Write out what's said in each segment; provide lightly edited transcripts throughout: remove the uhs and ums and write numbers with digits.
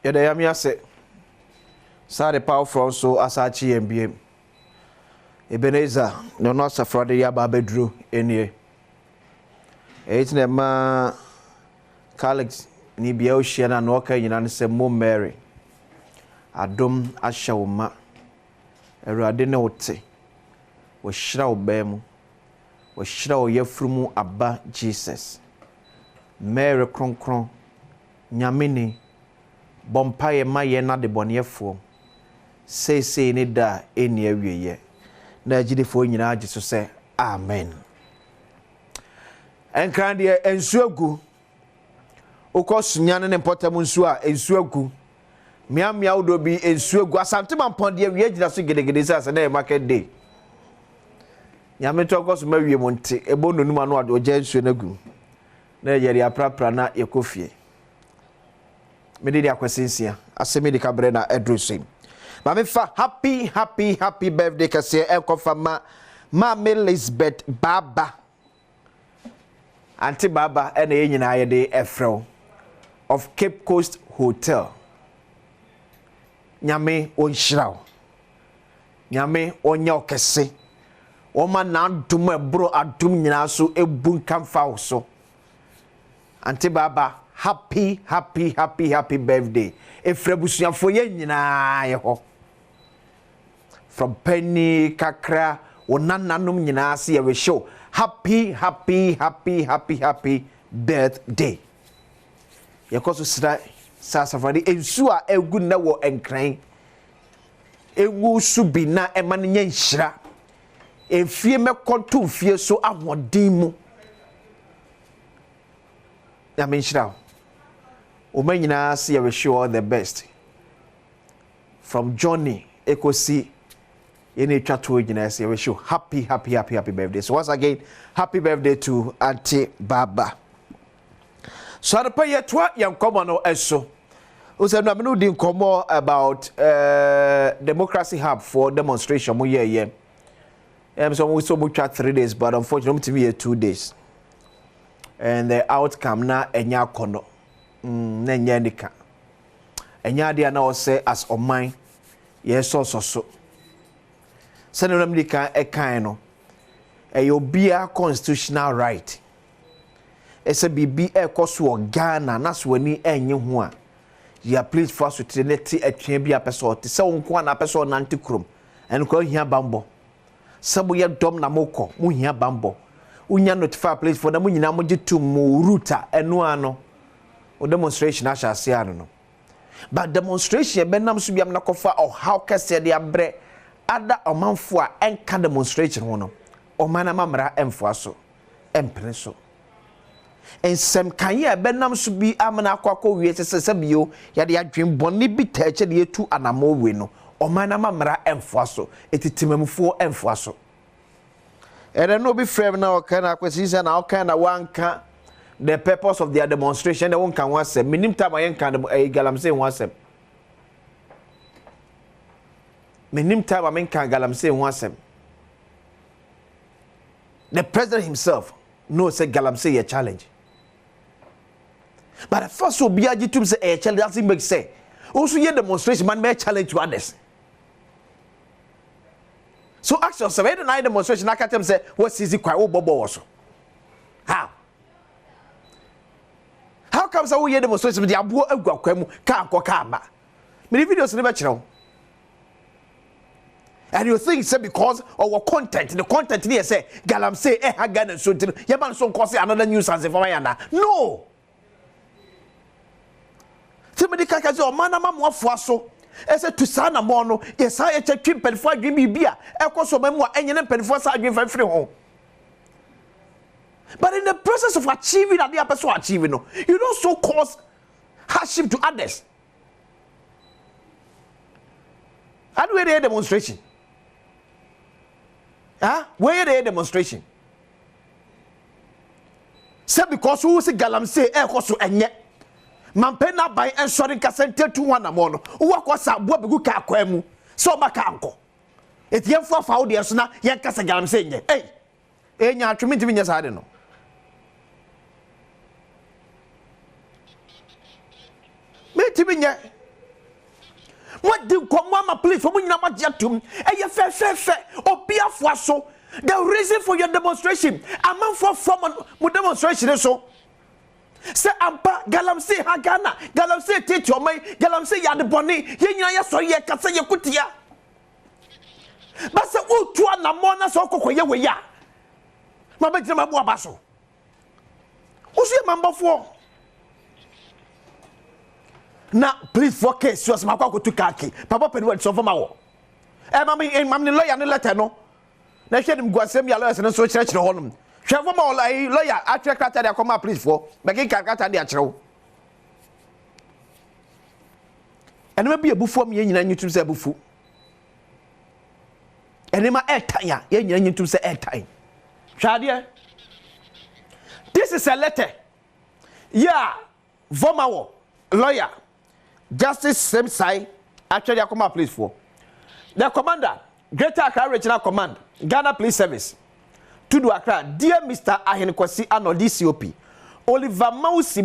Yada yami ase. Sade power from so asachi MBM. Ebeneza no no safrade ya ba bedru enie. Eitina ma colleagues ni bia o hia na no ka nyina ne se Mo Mary. Adom ahya wo ma. Erade ne wote. Wo hira wo ba mu. Wo hira wo yafrumu aba Jesus. Mary kronkron nyamini bompaye maye na de bonefo sei ni da eni awieye na agidefo nyina agi so se amen. Enkrande ensuagu okosunyane ne potam nsu a ensuagu miamia wodo bi ensuagu asantema mpode awie gina so gedegede sasa na market day nyame to kosu ma wie monte ebono numa no ade oja ensuo nagu na yeri aprapra na yakofie medidi akwasensia asemi di kabre na edrusim ma me fa happy birthday kase enkofa ma Elizabeth Baba Auntie Baba ena yenyina ayede efrew of Cape Coast Hotel nyame onhyiraw nyame onya okese oma na adum ebro adum nyina so ebun kamfa so Auntie Baba happy birthday efrebusuafo ye nyina ye ho from Penny Kakra onananom nyina ase ye we show happy birthday ye koso sira sasafade ensu a egu na wo enkran ewu subi na emane nya nhira efie mekonto fie so ahodin mu ya menhira Omanyina see you wish you all the best. From Johnny Ekosi any chatu gina say wish you happy birthday. So once again, happy birthday to Auntie Baba. So the pay twa yam come on eso. Ose no me din komo about democracy hub for demonstration mo ye. So we so much 3 days but unfortunately we 2 days. And the outcome na enya kono. Na nya nika enya dia na o say as oman yes so senam nika e kan no e obia constitutional right ese bibi e koso Ghana na so ani enye ho a ya please for so trinity atwe bia peso te se wonko na peso na antikrom en ko hia bambo sabo ye dom na moko mu hia bambo unya notify please for na mu nyina mo gitum mu router eno ano o demonstration asha asiano no but demonstration be nam so biam na kofa o how kase de abre ada omanfo a enka demonstration ho no o mana mamra emfo aso empene so ensem kanye be nam so bi amana akwa wie sese bio ya de adwen bonni bi taache de etu anamo we no o mana mamra emfo aso etitimamfo emfo aso ere no bi frame na o kana akwasi na o kana wanka the purpose of their demonstration they won't can one say minim time I can galamsey one say minim time I can galamsey one say the president himself knows say galamsey a challenge but the first will be a to say a challenge doesn't make say also your demonstration man may challenge to others so ask yourself every night demonstration I can tell say what's easy quite bobo also how comes I hear demonstration with the abu agwakwemu ka ba me videos never chiro and you think say because our content the content here say galamsey ha Ghana so tin ye ban so cause another news as for yana no somebody kaka say o mana mamoafo aso ese to sa na mo no yesa ye twetwe penfo adwen bibia ekoso mamu a enyene penfo sa adwen fa firi ho. But in the process of achieving that the other person achieving, you don't so cause hardship to others. And where the demonstration? Where the demonstration? Say because who say galamsey koso enye. Mampena by ensuring kasente to one amono. Uwa kwa sa bua begu ka kwemu. So maka anko. Eti yemfo fa wo de so na yen kasa galamsey enye. Enya atwemi ntimi nya sa de no. Metiminya What do Komama police for when Namajatum? And you fair, or be a so. The reason for your demonstration, a man for demonstration, so. Say ampa galamse hagana galamse tetchomai galamse yade boni yenya ya so ye kasa ye kutia basa utu na mona so kokoye we ya mabegina mabu abaso usu mambofo na please for case you asma kwa kaki papa pedi we so for mawo mami lawyer ne letter no na hwedem guasem ya lawyers ne so kire honum Chevron lawyer, I check that I come up, please for making Calcutta and the and maybe a buffo me and you to say buffo. And in my airtime, you to say airtime. Shadia, this is a letter. Yeah, Vomawo, lawyer, justice, same side. Actually, I come up, please for the commander, Greater Accra Regional Command, Ghana Police Service. To do Accra, dear Mr. Ahenkwasi Ano DCOP, Oliver Mausi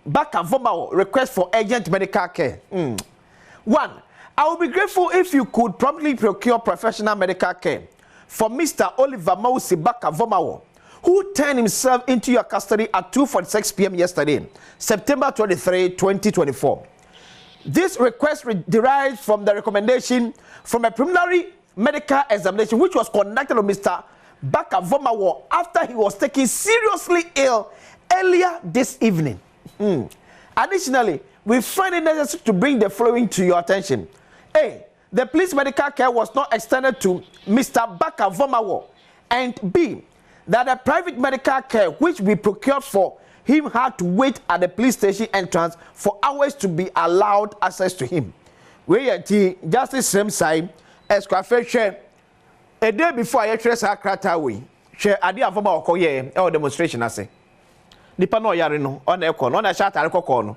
Baka Vomao request for urgent medical care. 1. I would be grateful if you could promptly procure professional medical care for Mr. Oliver Mausi Baka Vomao, who turned himself into your custody at 2:46 p.m. yesterday, September 23, 2024. This request derives from the recommendation from a preliminary medical examination which was conducted on Mr. Baka Vomawo after he was taken seriously ill earlier this evening. Additionally, we find it necessary to bring the following to your attention. A. The police medical care was not extended to Mr. Baka Vomawo. And B. That the private medical care which we procured for him had to wait at the police station entrance for hours to be allowed access to him. We at Justice same side as Quafeshe. A day before I trace her crata way, share idea of about Koye or demonstration. I say, Nipano Yarino on a con, on a shot at Cocono.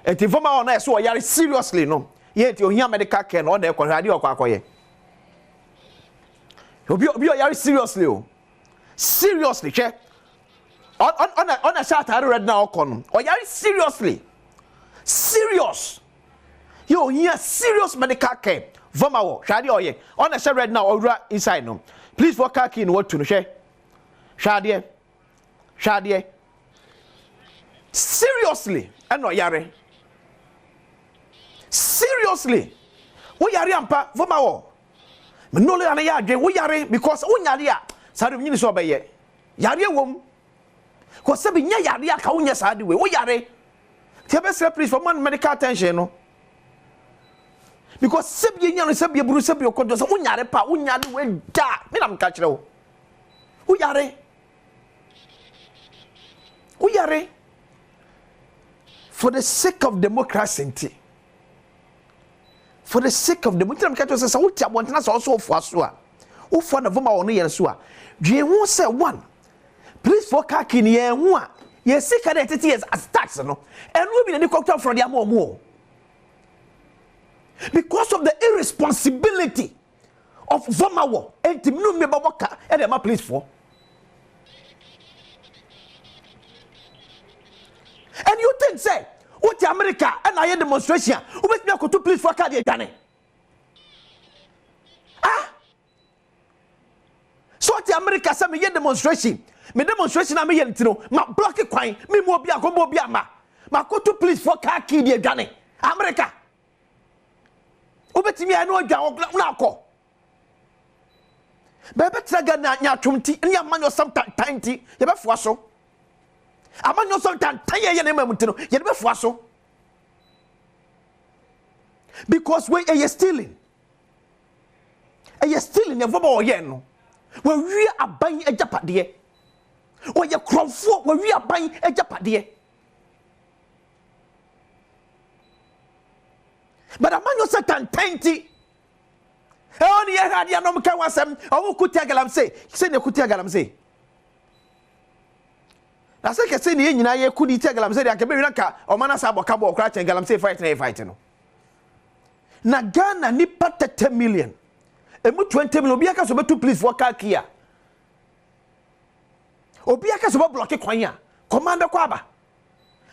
And if I'm on so Yari seriously, no, yet you hear medical care on the Coradio Quacoye. You be Yari seriously, seriously, check on a shot I read now con, or Yari seriously, serious. You hear serious medical care. Vomawo, Shadi Oye, on a share right now, or inside no. Please for khaki in what to share. Shadi, seriously, and no yare. Seriously, we are ampa, Vomawo. Manole and Yare, we are because Unyaria, Sadu Minister Baye, Yaria wom. Because Sabin Yaria, Kaunya Sadi, we are. Tell please for one medical attention, no. Because Sabia Bruce Sabio Condos, Unyare Pa, Unyari will die. Madam Catchero. Uyare. For the sake of democracy. For the sake of the Mutam Catchers, I want us also for Sua. Who for the Voma on the Sua. You won't say one. Please for Kaki, ye one. Ye sick at it as tax, no. And we'll be in the cocktail from the more. Because of the irresponsibility of Vomawo and Timnu Mebawaka and Emma Police for. And you think, say, what America and I demonstration, who makes me a to police for Kadia Gane? Ah? So what America say me demonstration? Me demonstration am yen tino, ma block it kwine, me mo bia ko mo bia ma ko to police for Kadia Gane. America. Obetimi I know dwa na akọ bebe traga na nya twomti ne amanyo sometime tanti ye befo so amanyo sometime tan ye na mamuti no ye befo so because we are stealing e voba oye no we wi aban agapade oye krofo we wi aban agapade. But a man you say can painty. Only a radio no can was some or could tell galam say you could tell galam say. I say can say you could tell galam say I can be naka or manasa cabo crash and galam say fighting. Na Ghana nipa 10 million. Emu 20 million obiaka so betu please for car kia. Obiaka so block kwanya. Commander kwaba.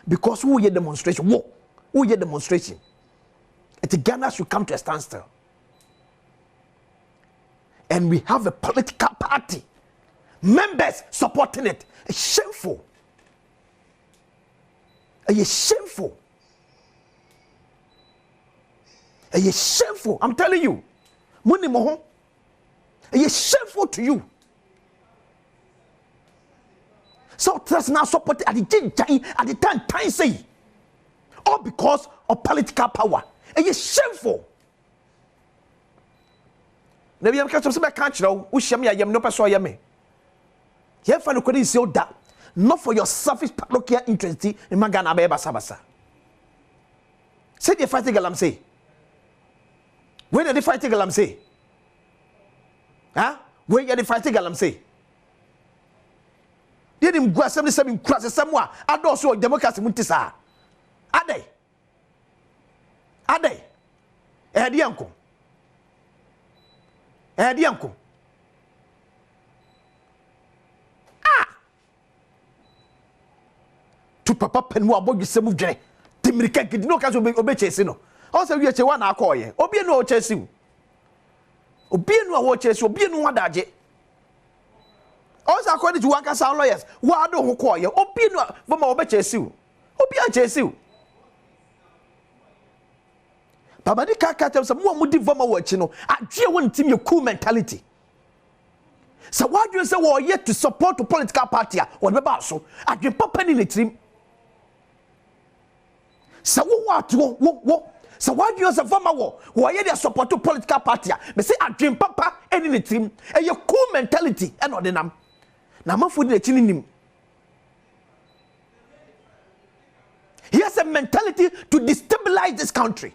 Because who ye demonstration? Who ye demonstration? Ghana should come to a standstill. And we have a political party, members supporting it. It's shameful. It's shameful. It's shameful. I'm telling you. It's shameful to you. So that's now supported at the time say, all because of political power. It's shameful. Never you catch some catch now. We shame ya no person yame. You find the say that not for your selfish parochial interest in Magana Beba Sabasa. Say the fighting galam say. When are the fighting galam say? Huh? When are the fighting galam say? Did him go 77 classes somewhere? I don't so democracy muntisa. Ade. Edianko. To papa penwa boy semu dwene. Timirika gidi no kaso obe chese no. O se wiye che wa na akoye. Obi no o chese wu. Obi no wo chese, obi no wadaje. Also according to Wakasa lawyers, wa do ho koye. Obi no voma obe chese wu. Obi a chese wu. Baba di kaka tell some mo di voma wo chi no. Adwe won tim your cool mentality. So why do you say we yet to support the political party? What about so? Adwe papa ni letrim. So what? So why do you say voma wo? We yet support the political party? Me say adwe papa any letrim. E your cool mentality and odinam. Na manfo di letrim nim. He has a mentality to destabilize this country.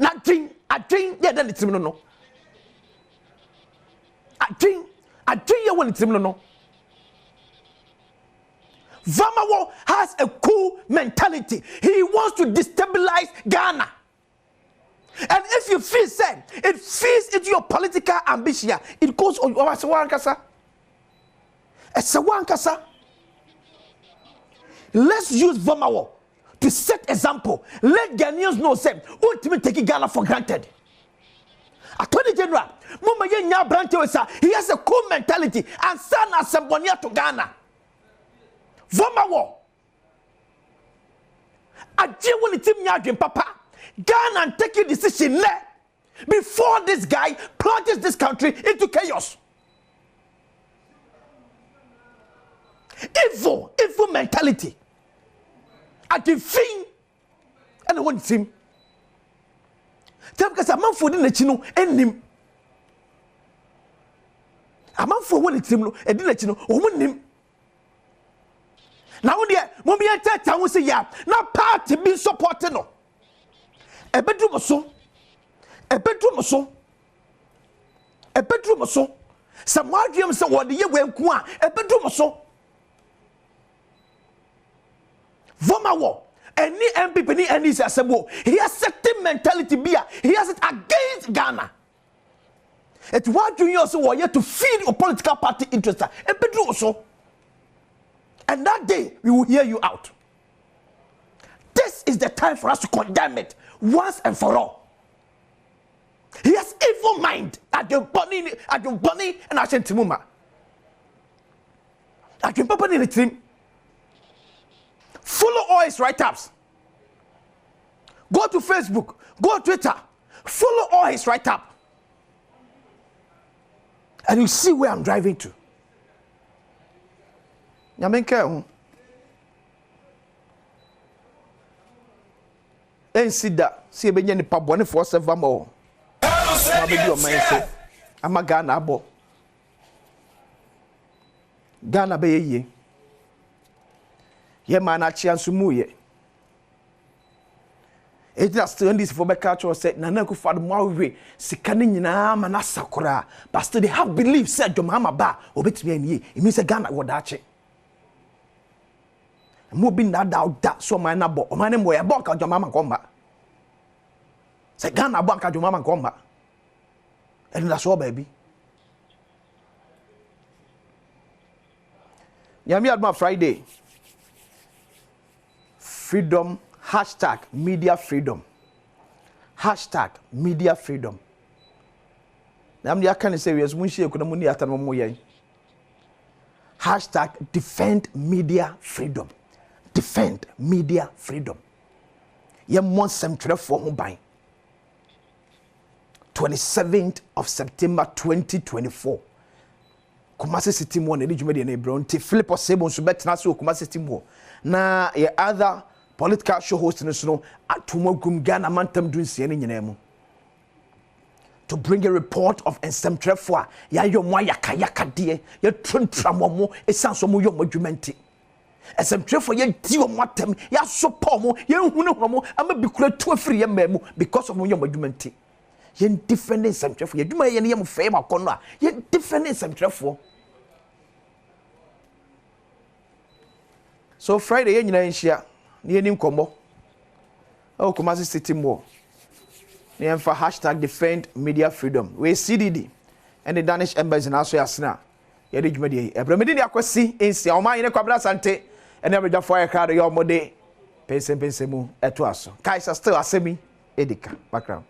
I drink, yeah, then it's no. I drink, yeah, when it's no. Vamawo has a cool mentality. He wants to destabilize Ghana. And if you feel sad, it feeds into your political ambition. It goes on your Sawankasa. Let's use Vamawo to set example. Let Ghanaians know say ultimate taking Ghana for granted. Attorney General, Mama Yenya Brantewesa, he has a cool mentality and son Asem to Ghana. Vamawo. Aje woni tim nya papa. Ghana and take a decision before this guy plunges this country into chaos. Evil mentality. At the fin and I want him. Tell because a man for the Chino and him. A man for one him and the Chino or him. Now, dear, Mommy, I tell you, say, yeah, now party being supported. No, a bedroom or so, a bedroom or so, a bedroom or so. Some margins so what the year went a bedroom or so. Vamawo, any MPP, any Asem, he has certain mentality. He has it against Ghana. It's what you also want you to feed your political party interest. A bedroom or so. And that day, we will hear you out. This is the time for us to condemn it once and for all. He has evil mind. Adom Bunny, and Asem Timuma. Adom Papa in the team. Follow all his write-ups. Go to Facebook. Go to Twitter. Follow all his write-ups. And you see where I'm driving to. Nyamenke Ensida see ebenye ni pabone for seven more. Abedi o man say ama Ghana abo. Ghana be ye. Ye man achi ansumu ye. It just still this for culture said Nana ku fad mo awe sika ni nyina ma na sakora but still they have belief said Jomama ba obetimi ani ye. It means Ghana wo da achi. Mo bi na da so man na bo o man mo ye bo ka Jomama komba. Say Ghana bo ka Jomama komba. And that's all baby. Yami Adom Friday. Freedom, hashtag media freedom. #media freedom. Now I can say we as munshi ekonomi atano mo yen. #defend media freedom. Defend media freedom. Yem mon semtre for ho ban. 27th of September 2024. Kumasi City mo na edwuma de na ebron ti Philip Osebo nso betena so Kumasi City mo. Na ye other political show host no atumagum Ghana mantam dunsie ne nyina mu. To bring a report of ensemtrefo ya yomo ayaka de ya truntramo esanso mo yomo adwumenti ensemtrefo ya di omo atem ya sopo mo ya hunu homo ama bikura tu afiri ya mamu because of mo yomo adwumenti ya defend ensemtrefo ya dwuma ya ne yam fe makono a ya defend ensemtrefo. So Friday ya nyina nhia ne yeni nkombo o Kumasi City mo for #defend media freedom. We CDD and the Danish embassy in Aso Yasna. Yedi Jumedi. Ebremedi akwasi insi oma yine kwabra sante and every for a card your mode. Pensemu eto aso. Kaisa still asemi edika background.